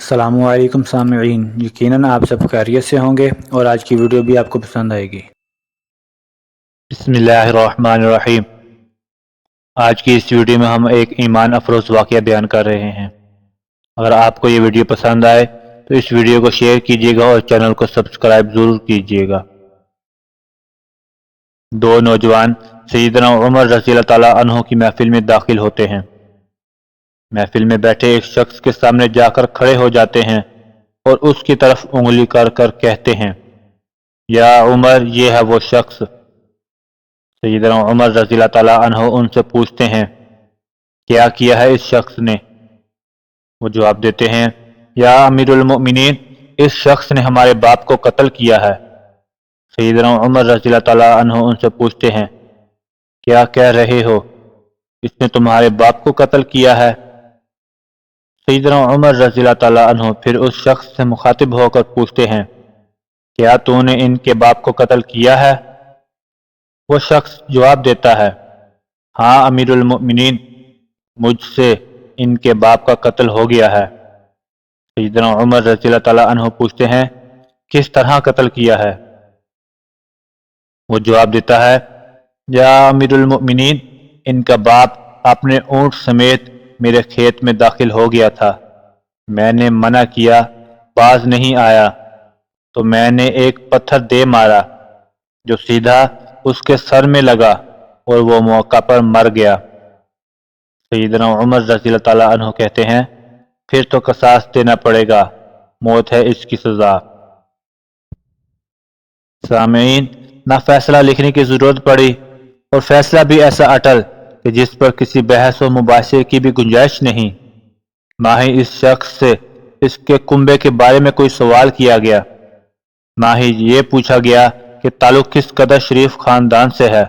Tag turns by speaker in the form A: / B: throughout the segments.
A: السلام علیکم سامعین، یقیناً آپ سب خیریت سے ہوں گے اور آج کی ویڈیو بھی آپ کو پسند آئے گی۔
B: بسم اللہ الرحمن الرحیم۔ آج کی اس ویڈیو میں ہم ایک ایمان افروز واقعہ بیان کر رہے ہیں۔ اگر آپ کو یہ ویڈیو پسند آئے تو اس ویڈیو کو شیئر کیجیے گا اور چینل کو سبسکرائب ضرور کیجیے گا۔ دو نوجوان سیدنا عمر رضی اللہ تعالیٰ عنہ کی محفل میں داخل ہوتے ہیں۔ محفل میں بیٹھے ایک شخص کے سامنے جا کر کھڑے ہو جاتے ہیں اور اس کی طرف انگلی کر کر کہتے ہیں، یا عمر، یہ ہے وہ شخص۔ سیدنا عمر رضی اللہ تعالیٰ عنہ ان سے پوچھتے ہیں، کیا کیا ہے اس شخص نے؟ وہ جواب دیتے ہیں، یا امیر المؤمنین، اس شخص نے ہمارے باپ کو قتل کیا ہے۔ سیدنا عمر رضی اللہ تعالیٰ عنہ ان سے پوچھتے ہیں، کیا کہہ رہے ہو؟ اس نے تمہارے باپ کو قتل کیا ہے؟ سیدنا عمر رضی اللہ تعالیٰ عنہ پھر اس شخص سے مخاطب ہو کر پوچھتے ہیں، کیا تو نے ان کے باپ کو قتل کیا ہے؟ وہ شخص جواب دیتا ہے، ہاں امیر المؤمنین، مجھ سے ان کے باپ کا قتل ہو گیا ہے۔ سیدنا عمر رضی اللہ تعالیٰ عنہ پوچھتے ہیں، کس طرح قتل کیا ہے؟ وہ جواب دیتا ہے، یا امیر المؤمنین، ان کا باپ اپنے اونٹ سمیت میرے کھیت میں داخل ہو گیا تھا۔ میں نے منع کیا، باز نہیں آیا، تو میں نے ایک پتھر دے مارا جو سیدھا اس کے سر میں لگا اور وہ موقع پر مر گیا۔ سیدنا عمر رضی اللہ تعالیٰ عنہ کہتے ہیں، پھر تو قصاص دینا پڑے گا، موت ہے اس کی سزا۔ سامعین، نہ فیصلہ لکھنے کی ضرورت پڑی اور فیصلہ بھی ایسا اٹل کہ جس پر کسی بحث و مباحثے کی بھی گنجائش نہیں۔ نہ ہی اس شخص سے اس کے کنبے کے بارے میں کوئی سوال کیا گیا، نہ ہی یہ پوچھا گیا کہ تعلق کس قدر شریف خاندان سے ہے،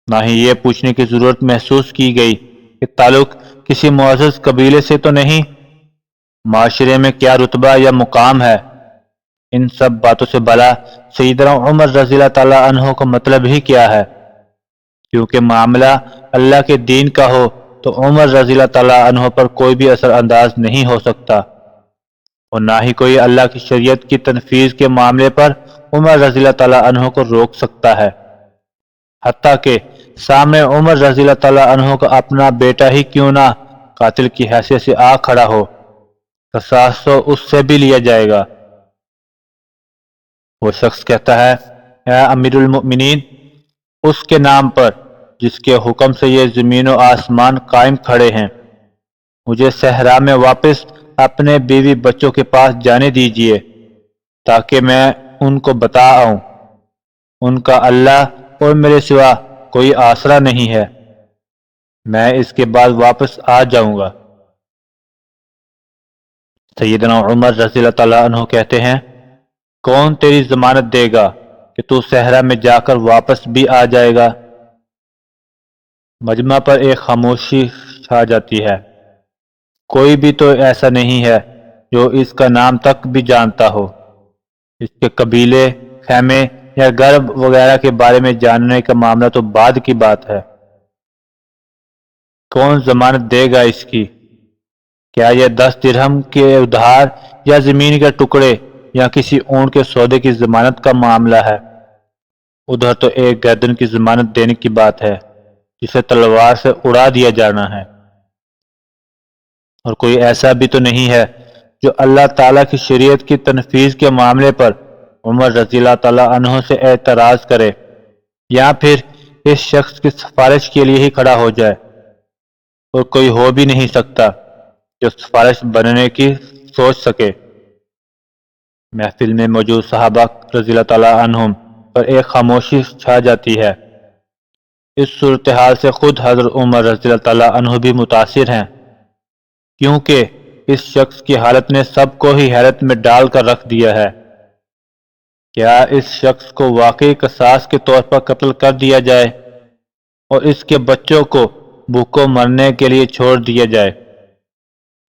B: نہ ہی یہ پوچھنے کی ضرورت محسوس کی گئی کہ تعلق کسی معزز قبیلے سے تو نہیں، معاشرے میں کیا رتبہ یا مقام ہے۔ ان سب باتوں سے بھلا سیدنا عمر رضی اللہ تعالیٰ عنہ کا مطلب ہی کیا ہے؟ کیونکہ معاملہ اللہ کے دین کا ہو تو عمر رضی اللہ تعالیٰ عنہ پر کوئی بھی اثر انداز نہیں ہو سکتا، اور نہ ہی کوئی اللہ کی شریعت کی تنفیذ کے معاملے پر عمر رضی اللہ تعالیٰ عنہ کو روک سکتا ہے۔ حتیٰ کہ سامنے عمر رضی اللہ تعالیٰ عنہ کا اپنا بیٹا ہی کیوں نہ قاتل کی حیثیت سے آ کھڑا ہو، قصاص تو اس سے بھی لیا جائے گا۔ وہ شخص کہتا ہے، اے امیر المؤمنین، اس کے نام پر جس کے حکم سے یہ زمین و آسمان قائم کھڑے ہیں، مجھے صحرا میں واپس اپنے بیوی بچوں کے پاس جانے دیجیے تاکہ میں ان کو بتا آؤں، ان کا اللہ اور میرے سوا کوئی آسرا نہیں ہے، میں اس کے بعد واپس آ جاؤں گا۔ سیدنا عمر رضی اللہ تعالیٰ عنہ کہتے ہیں، کون تیری ضمانت دے گا کہ تو صحرا میں جا کر واپس بھی آ جائے گا؟ مجمع پر ایک خاموشی چھا جاتی ہے۔ کوئی بھی تو ایسا نہیں ہے جو اس کا نام تک بھی جانتا ہو، اس کے قبیلے، خیمے یا گھر وغیرہ کے بارے میں جاننے کا معاملہ تو بعد کی بات ہے۔ کون ضمانت دے گا اس کی؟ کیا یہ 10 درہم کے ادھار یا زمین کے ٹکڑے یا کسی اونٹ کے سودے کی ضمانت کا معاملہ ہے؟ ادھر تو ایک گردن کی ضمانت دینے کی بات ہے جسے تلوار سے اڑا دیا جانا ہے۔ اور کوئی ایسا بھی تو نہیں ہے جو اللہ تعالیٰ کی شریعت کی تنفیذ کے معاملے پر عمر رضی اللہ تعالیٰ عنہ سے اعتراض کرے یا پھر اس شخص کی سفارش کے لیے ہی کھڑا ہو جائے، اور کوئی ہو بھی نہیں سکتا جو سفارش بننے کی سوچ سکے۔ محفل میں موجود صحابہ رضی اللہ تعالیٰ عنہم پر ایک خاموشی چھا جاتی ہے۔ اس صورتحال سے خود حضرت عمر رضی اللہ تعالیٰ عنہ بھی متاثر ہیں، کیونکہ اس شخص کی حالت نے سب کو ہی حیرت میں ڈال کر رکھ دیا ہے۔ کیا اس شخص کو واقعی قصاص کے طور پر قتل کر دیا جائے اور اس کے بچوں کو بھوکوں مرنے کے لیے چھوڑ دیا جائے،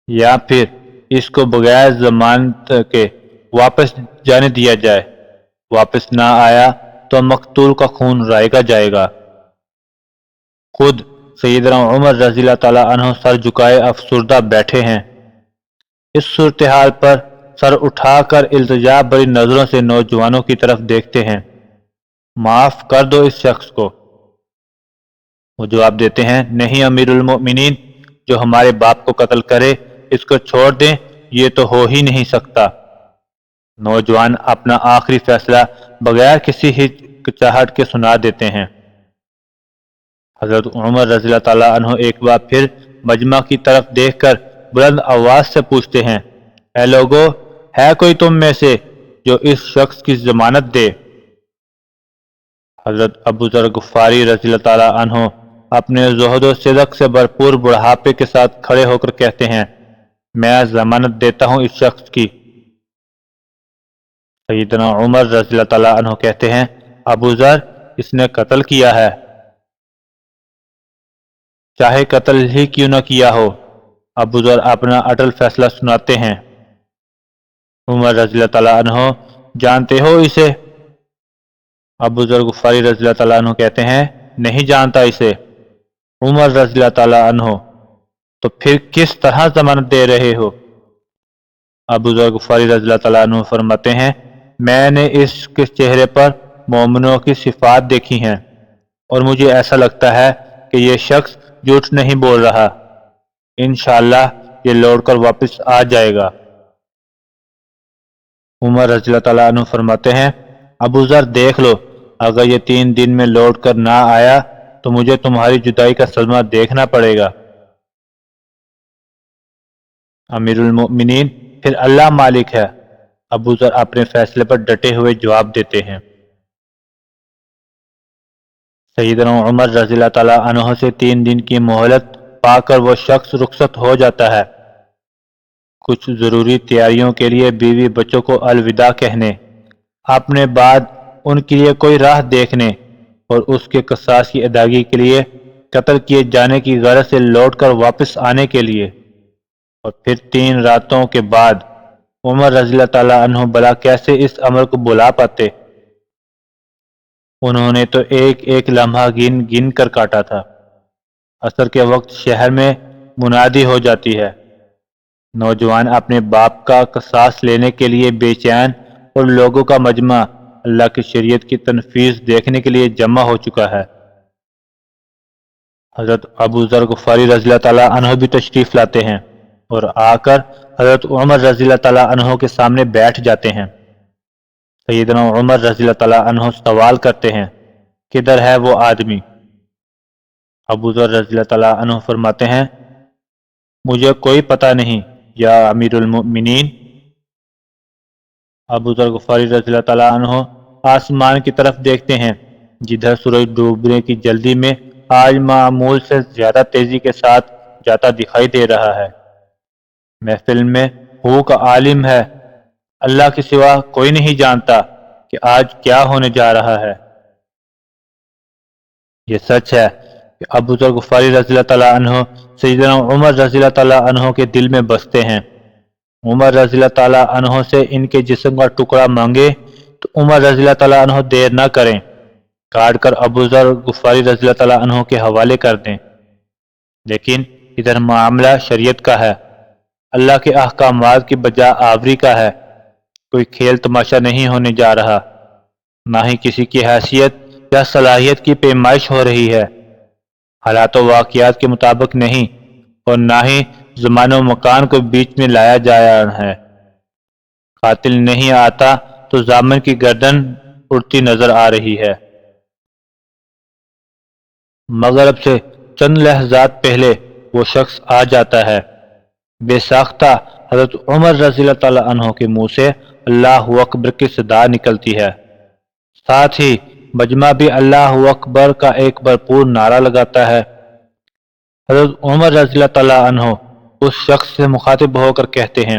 B: یا پھر اس کو بغیر ضمانت کے واپس جانے دیا جائے؟ واپس نہ آیا تو مقتول کا خون رائگا جائے گا۔ خود سیدنا عمر رضی اللہ تعالیٰ عنہ سر جھکائے افسردہ بیٹھے ہیں۔ اس صورتحال پر سر اٹھا کر التجا بھری نظروں سے نوجوانوں کی طرف دیکھتے ہیں۔ معاف کر دو اس شخص کو۔ وہ جواب دیتے ہیں، نہیں امیر المؤمنین، جو ہمارے باپ کو قتل کرے اس کو چھوڑ دیں، یہ تو ہو ہی نہیں سکتا۔ نوجوان اپنا آخری فیصلہ بغیر کسی ہچکچاہٹ کے سنا دیتے ہیں۔ حضرت عمر رضی اللہ تعالیٰ عنہ ایک بار پھر مجمع کی طرف دیکھ کر بلند آواز سے پوچھتے ہیں، اے لوگو، ہے کوئی تم میں سے جو اس شخص کی ضمانت دے؟ حضرت ابو ذر غفاری رضی اللہ تعالیٰ عنہ اپنے زہد و صدق سے بھرپور بڑھاپے کے ساتھ کھڑے ہو کر کہتے ہیں، میں ضمانت دیتا ہوں اس شخص کی۔ سیدنا عمر رضی اللہ تعالیٰ عنہ کہتے ہیں، ابو ذر، اس نے قتل کیا ہے، چاہے قتل ہی کیوں نہ کیا ہو۔ ابو ذر اپنا اٹل فیصلہ سناتے ہیں۔ عمر رضی اللہ تعالیٰ عنہ، جانتے ہو اسے؟ ابو ذر غفاری رضی اللہ تعالیٰ عنہ کہتے ہیں، نہیں جانتا اسے۔ عمر رضی اللہ تعالیٰ عنہ، تو پھر کس طرح ضمانت دے رہے ہو؟ ابو ذر غفاری رضی اللہ تعالیٰ عنہ فرماتے ہیں، میں نے اس کے چہرے پر مومنوں کی صفات دیکھی ہیں اور مجھے ایسا لگتا ہے کہ یہ شخص جھوٹ نہیں بول رہا، انشاءاللہ یہ لوٹ کر واپس آ جائے گا۔ عمر رضی اللہ تعالیٰ عنہ فرماتے ہیں، ابو ذر دیکھ لو، اگر یہ 3 دن میں لوٹ کر نہ آیا تو مجھے تمہاری جدائی کا صدمہ دیکھنا پڑے گا۔ امیر المؤمنین، پھر اللہ مالک ہے۔ ابو ذر اپنے فیصلے پر ڈٹے ہوئے جواب دیتے ہیں۔ سیدنا عمر رضی اللہ تعالیٰ عنہ سے 3 دن کی مہلت پا کر وہ شخص رخصت ہو جاتا ہے، کچھ ضروری تیاریوں کے لیے بیوی بچوں کو الوداع کہنے، اپنے بعد ان کے لیے کوئی راہ دیکھنے اور اس کے قصاص کی ادائیگی کے لیے قتل کیے جانے کی غرض سے لوٹ کر واپس آنے کے لیے، اور پھر 3 راتوں کے بعد عمر رضی اللہ تعالیٰ عنہ بلا کیسے اس عمل کو بلا پاتے؟ انہوں نے تو ایک ایک لمحہ گن گن کر کاٹا تھا۔ عصر کے وقت شہر میں منادی ہو جاتی ہے، نوجوان اپنے باپ کا قصاص لینے کے لیے بے چین اور لوگوں کا مجمع اللہ کی شریعت کی تنفیذ دیکھنے کے لیے جمع ہو چکا ہے۔ حضرت ابو ذر غفاری رضی اللہ تعالیٰ عنہ بھی تشریف لاتے ہیں اور آ کر حضرت عمر رضی اللہ تعالیٰ عنہ کے سامنے بیٹھ جاتے ہیں۔ سیدنا عمر رضی اللہ تعالیٰ عنہ سوال کرتے ہیں، کدھر ہے وہ آدمی؟ ابو ذر رضی اللہ تعالیٰ عنہ فرماتے ہیں، مجھے کوئی پتہ نہیں یا امیر المؤمنین۔ ابو ذر غفاری رضی اللہ تعالیٰ عنہ آسمان کی طرف دیکھتے ہیں، جدھر سورج ڈوبنے کی جلدی میں آج معمول سے زیادہ تیزی کے ساتھ جاتا دکھائی دے رہا ہے۔ محفل میں ہو کا عالم ہے، اللہ کے سوا کوئی نہیں جانتا کہ آج کیا ہونے جا رہا ہے۔ یہ سچ ہے کہ ابو ذر غفاری رضی اللہ تعالیٰ عنہ سیدنا عمر رضی اللہ تعالیٰ عنہ کے دل میں بستے ہیں۔ عمر رضی اللہ تعالیٰ عنہ سے ان کے جسم کا ٹکڑا مانگے تو عمر رضی اللہ تعالیٰ عنہ دیر نہ کریں، کاٹ کر ابو ذر غفاری رضی اللہ تعالیٰ عنہ کے حوالے کر دیں۔ لیکن ادھر معاملہ شریعت کا ہے، اللہ کے احکامات کی بجا آوری کا ہے، کوئی کھیل تماشا نہیں ہونے جا رہا، نہ ہی کسی کی حیثیت یا صلاحیت کی پیمائش ہو رہی ہے، حالات و واقعات کے مطابق نہیں، اور نہ ہی زمان و مکان کو بیچ میں لایا جایا ہے۔ قاتل نہیں آتا تو ضامن کی گردن اڑتی نظر آ رہی ہے۔ مغرب سے چند لحظات پہلے وہ شخص آ جاتا ہے۔ بے ساختہ حضرت عمر رضی اللہ تعالیٰ عنہ کے منہ سے اللہ اکبر کی صدا نکلتی ہے، ساتھ ہی مجمع بھی اللہ اکبر کا ایک بھرپور نعرہ لگاتا ہے۔ حضرت عمر رضی اللہ تعالیٰ عنہ اس شخص سے مخاطب ہو کر کہتے ہیں،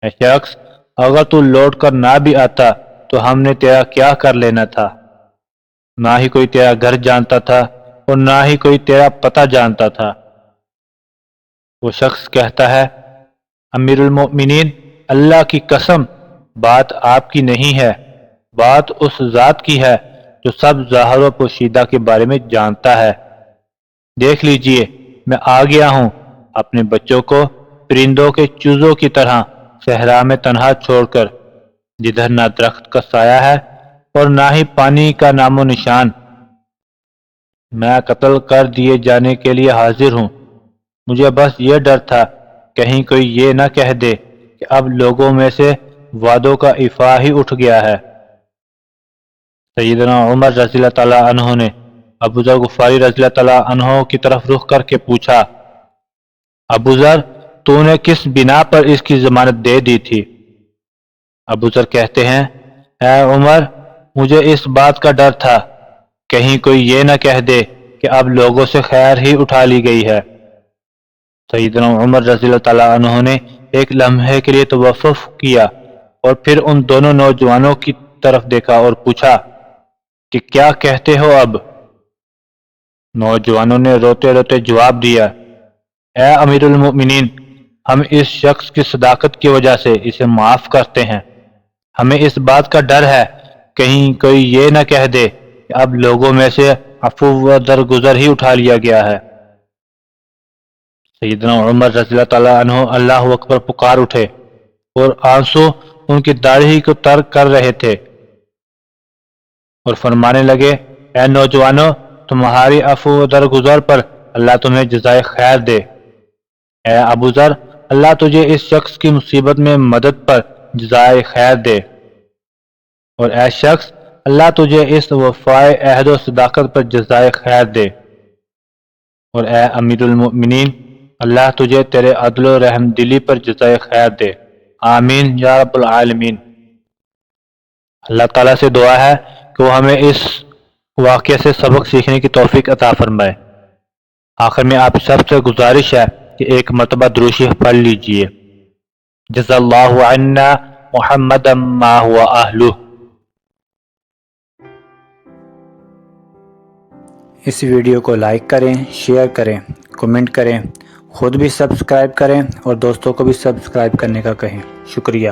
B: اے شخص، اگر تو لوٹ کر نہ بھی آتا تو ہم نے تیرا کیا کر لینا تھا؟ نہ ہی کوئی تیرا گھر جانتا تھا اور نہ ہی کوئی تیرا پتہ جانتا تھا۔ وہ شخص کہتا ہے، امیر المؤمنین، اللہ کی قسم، بات آپ کی نہیں ہے، بات اس ذات کی ہے جو سب ظاہر و پوشیدہ کے بارے میں جانتا ہے۔ دیکھ لیجئے، میں آ گیا ہوں، اپنے بچوں کو پرندوں کے چوزوں کی طرح صحرا میں تنہا چھوڑ کر، جدھر نہ درخت کا سایہ ہے اور نہ ہی پانی کا نام و نشان۔ میں قتل کر دیے جانے کے لیے حاضر ہوں۔ مجھے بس یہ ڈر تھا کہیں کوئی یہ نہ کہہ دے کہ اب لوگوں میں سے وعدوں کا افاع ہی اٹھ گیا ہے۔ سیدنا عمر رضی اللہ تعالیٰ عنہ نے ابو ذر غفاری رضی اللہ تعالیٰ عنہ کی طرف رخ کر کے پوچھا، ابو ذر، تو نے کس بنا پر اس کی ضمانت دے دی تھی؟ ابو ذر کہتے ہیں، اے عمر، مجھے اس بات کا ڈر تھا کہیں کوئی یہ نہ کہہ دے کہ اب لوگوں سے خیر ہی اٹھا لی گئی ہے۔ سیدنا عمر رضی اللہ تعالیٰ عنہ نے ایک لمحے کے لیے توقف کیا اور پھر ان دونوں نوجوانوں کی طرف دیکھا اور پوچھا کہ کیا کہتے ہو اب؟ نوجوانوں نے روتے روتے جواب دیا، اے امیر المؤمنین، ہم اس شخص کی صداقت کی وجہ سے اسے معاف کرتے ہیں۔ ہمیں اس بات کا ڈر ہے کہیں کوئی یہ نہ کہہ دے کہ اب لوگوں میں سے عفو و درگزر ہی اٹھا لیا گیا ہے۔ سیدنا عمر رضی اللہ تعالیٰ عنہ اللہ اکبر پکار اٹھے اور آنسو ان کی داڑھی کو تر کر رہے تھے اور فرمانے لگے، اے نوجوانوں، تمہاری عفو و درگزر پر اللہ تمہیں جزائے خیر دے۔ اے ابو ذر، اللہ تجھے اس شخص کی مصیبت میں مدد پر جزائے خیر دے، اور اے شخص، اللہ تجھے اس وفائے عہد و صداقت پر جزائے خیر دے، اور اے امیر المؤمنین، اللہ تجھے تیرے عدل و رحم دلی پر جزائے خیر دے۔ آمین یا رب العالمین۔ اللہ تعالیٰ سے دعا ہے کہ وہ ہمیں اس واقعے سے سبق سیکھنے کی توفیق عطا فرمائے۔ آخر میں آپ سب سے گزارش ہے کہ ایک مرتبہ درود شریف پڑھ لیجئے۔ جزا اللہ عنا محمدا ما هو اہلہ۔
A: اس ویڈیو کو لائک کریں، شیئر کریں، کمنٹ کریں، خود بھی سبسکرائب کریں اور دوستوں کو بھی سبسکرائب کرنے کا کہیں۔ شکریہ۔